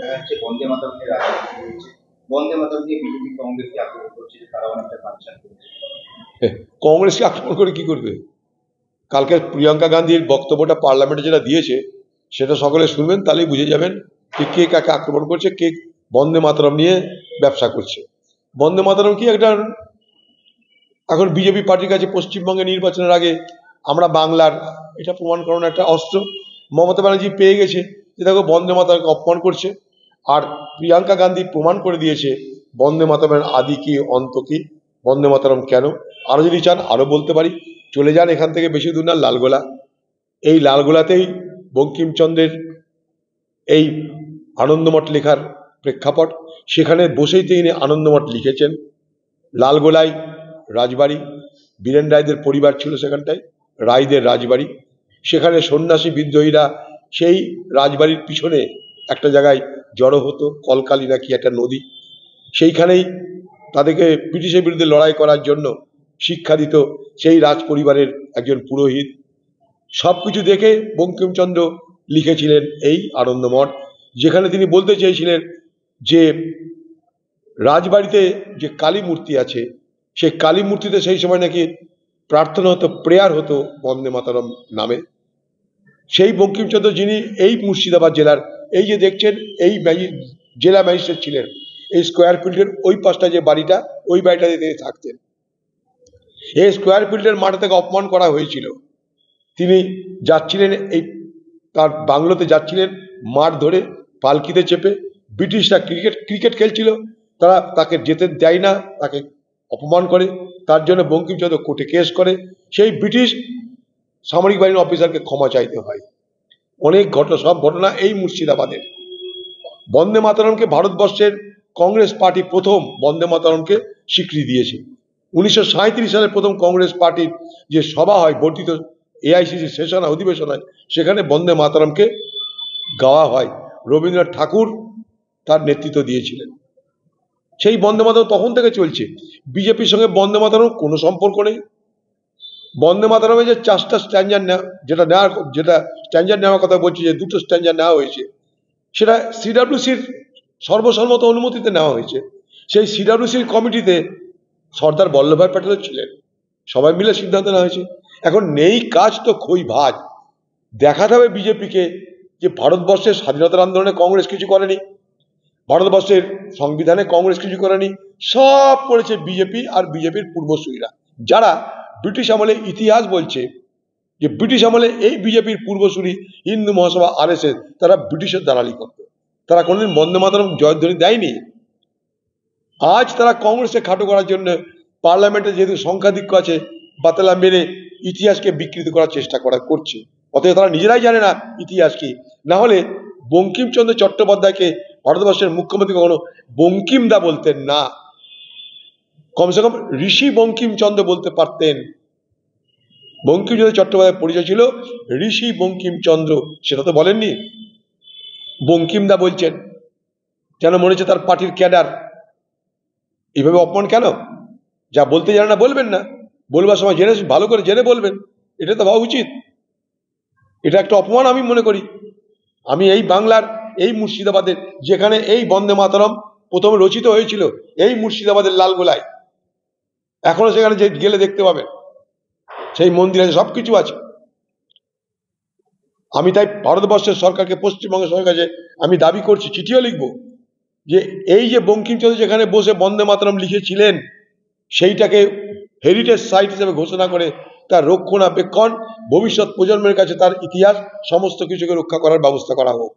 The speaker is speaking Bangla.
দেখা যাচ্ছে বন্দে মাতরম নিয়ে রাজনীতি হয়েছে, বন্দে মাতরম নিয়ে বিজেপি কংগ্রেসকে আক্রমণ করছে যে তারা অনেকটা কালচার করছে। কংগ্রেসকে আক্রমণ করে কি করবে? কালকে প্রিয়াঙ্কা গান্ধীর বক্তব্যটা পার্লামেন্টে যেটা দিয়েছে সেটা সকলে শুনবেন, তাহলেই বুঝে যাবেন যে কে কাকে আক্রমণ করছে, কে বন্দে মাতরম নিয়ে ব্যবসা করছে। বন্দে মাতরম কি একটা, এখন বিজেপি পার্টির কাছে পশ্চিমবঙ্গে নির্বাচনের আগে আমরা বাংলার, এটা প্রমাণ করানোর একটা অস্ত্র মমতা ব্যানার্জি পেয়ে গেছে যে দেখো বন্দে মাতরমকে অপমান করছে। আর প্রিয়াঙ্কা গান্ধী প্রমাণ করে দিয়েছে বন্দে মাতরমের আদি কি অন্ত কি, বন্দে মাতরম কেন। আরো যদি চান আরো বলতে পারি, চলে যান এখান থেকে বেশি দূর না, লালগোলা। এই লালগোলাতেই বঙ্কিমচন্দ্রের এই আনন্দমঠ লেখার প্রেক্ষাপট, সেখানে বসেই তিনি আনন্দমঠ লিখেছেন। লালগোলায় রাজবাড়ি, বীরেন রায়দের পরিবার ছিল সেখানটায়, রায়দের রাজবাড়ি। সেখানে সন্ন্যাসী বিদ্রোহীরা সেই রাজবাড়ির পিছনে একটা জায়গায় জড়ো হতো, কলকালি নাকি একটা নদী, সেইখানেই তাদেরকে ব্রিটিশের বিরুদ্ধে লড়াই করার জন্য শিক্ষা দিত সেই রাজ পরিবারের একজন পুরোহিত। সবকিছু দেখে বঙ্কিমচন্দ্র লিখেছিলেন এই আনন্দমঠ, যেখানে তিনি বলতে চেয়েছিলেন যে রাজবাড়িতে যে কালী মূর্তি আছে, সেই কালী মূর্তিতে সেই সময় নাকি প্রার্থনা হতো, প্রেয়ার হতো বন্দে মাতরম নামে। সেই বঙ্কিমচন্দ্র যিনি এই মুর্শিদাবাদ জেলার, এই যে দেখছেন এই জেলা ম্যাজিস্ট্রেট ছিলেন, এই স্কোয়ার ফিল্ডের ওই পাশটা যে বাড়িটা, ওই বাড়িটাতে তিনি থাকতেন। এই স্কোয়ার ফিল্ডের মাঠে থেকে অপমান করা হয়েছিল। তিনি যাচ্ছিলেন এই তার বাংলোতে যাচ্ছিলেন মাঠ ধরে পালকিতে চেপে, ব্রিটিশরা ক্রিকেট খেলছিল, তারা তাকে যেতে দেয় না, তাকে অপমান করে। তার জন্য বঙ্কিমচন্দ্র কোর্টে কেস করে, সেই ব্রিটিশ সামরিক বাহিনীর অফিসারকে ক্ষমা চাইতে হয়। অনেক সব ঘটনা এই মুর্শিদাবাদের। বন্দে মাতরমকে ভারতবর্ষের কংগ্রেস পার্টি প্রথম বন্দে মাতরমকে স্বীকৃতি দিয়েছে। 1937 সালে প্রথম কংগ্রেস পার্টির যে সভা হয়, বর্ধিত এআইসিসি সেশন অধিবেশন হয়, সেখানে বন্দে মাতরমকে গাওয়া হয়। রবীন্দ্রনাথ ঠাকুর তার নেতৃত্ব দিয়েছিলেন। সেই বন্দে মাতরম তখন থেকে চলছে। বিজেপির সঙ্গে বন্দে মাতরম কোনো সম্পর্ক নেই। বন্দে মাতরমে যে 4টা স্ট্যান্ডার যেটা স্ট্যান্ডার নেওয়ার কথা বলছি, যে 2টো স্ট্যান্ডার নেওয়া হয়েছে, সেটা সিডাব্লিউসির সর্বসম্মত অনুমতিতে নেওয়া হয়েছে। সেই সিডাব্লিউসির কমিটিতে সর্দার বল্লভভাই প্যাটেলও ছিলেন, সবাই মিলে সিদ্ধান্ত নেওয়া হয়েছে। এখন নেই কাজ তো খই ভাজ। দেখাতে হবে বিজেপিকে যে ভারতবর্ষের স্বাধীনতার আন্দোলনে কংগ্রেস কিছু করেনি, ভারতবর্ষের সংবিধানে কংগ্রেস কিছু করেনি, সব করেছে বিজেপি আর বিজেপির পূর্বসূরীরা, যারা ব্রিটিশ আমলে ইতিহাস বলছে যে ব্রিটিশ আমলে এই বিজেপির পূর্বসূরী হিন্দু মহাসভা আরএসএস, তারা ব্রিটিশের দালালি করত, তারা কোনোদিন বন্দে মাতরম জয়ধ্বনি দেয়নি। আজ তারা কংগ্রেসে খাটো করার জন্য পার্লামেন্টে যেহেতু সংখ্যাধিক্য আছে, বাতালা মেরে ইতিহাসকে বিকৃত করার চেষ্টা করছে। অতএব তারা নিজেরাই জানে না ইতিহাস কি। না হলে বঙ্কিমচন্দ্র চট্টোপাধ্যায়কে ভারতবর্ষের মুখ্যমন্ত্রী কখনো বঙ্কিমদা বলতেন না, কমসে কম ঋষি বঙ্কিমচন্দ্র বলতে পারতেন। বঙ্কিমচন্দ্র চট্টোপাধ্যায়ের পরিচয় ছিল ঋষি বঙ্কিমচন্দ্র, সেটা তো বলেননি, বঙ্কিমদা বলছেন, যেন মনে হচ্ছে তার পার্টির ক্যাডার। এইভাবে অপমান কেন? যা বলতে জানে না বলবেন না, বলবার সময় জেনে ভালো করে জেনে বলবেন, এটা তো ভাবা উচিত। এটা একটা অপমান আমি মনে করি। আমি এই বাংলার, এই মুর্শিদাবাদের, যেখানে এই বন্দে মাতরম প্রথমে রচিত হয়েছিল, এই মুর্শিদাবাদের লালগোলায়, এখনো সেখানে যে গেলে দেখতে পাবেন সেই মন্দির আছে, সবকিছু আছে। আমি তাই ভারতবর্ষের সরকারকে, পশ্চিমবঙ্গের সরকারকে আমি দাবি করছি, চিঠিও লিখব, যে এই যে বঙ্কিমচন্দ্র যেখানে বসে বন্দে মাতরম লিখেছিলেন, সেইটাকে হেরিটেজ সাইট হিসেবে ঘোষণা করে তার রক্ষণাবেক্ষণ, ভবিষ্যৎ প্রজন্মের কাছে তার ইতিহাস সমস্ত কিছুকে রক্ষা করার ব্যবস্থা করা হোক।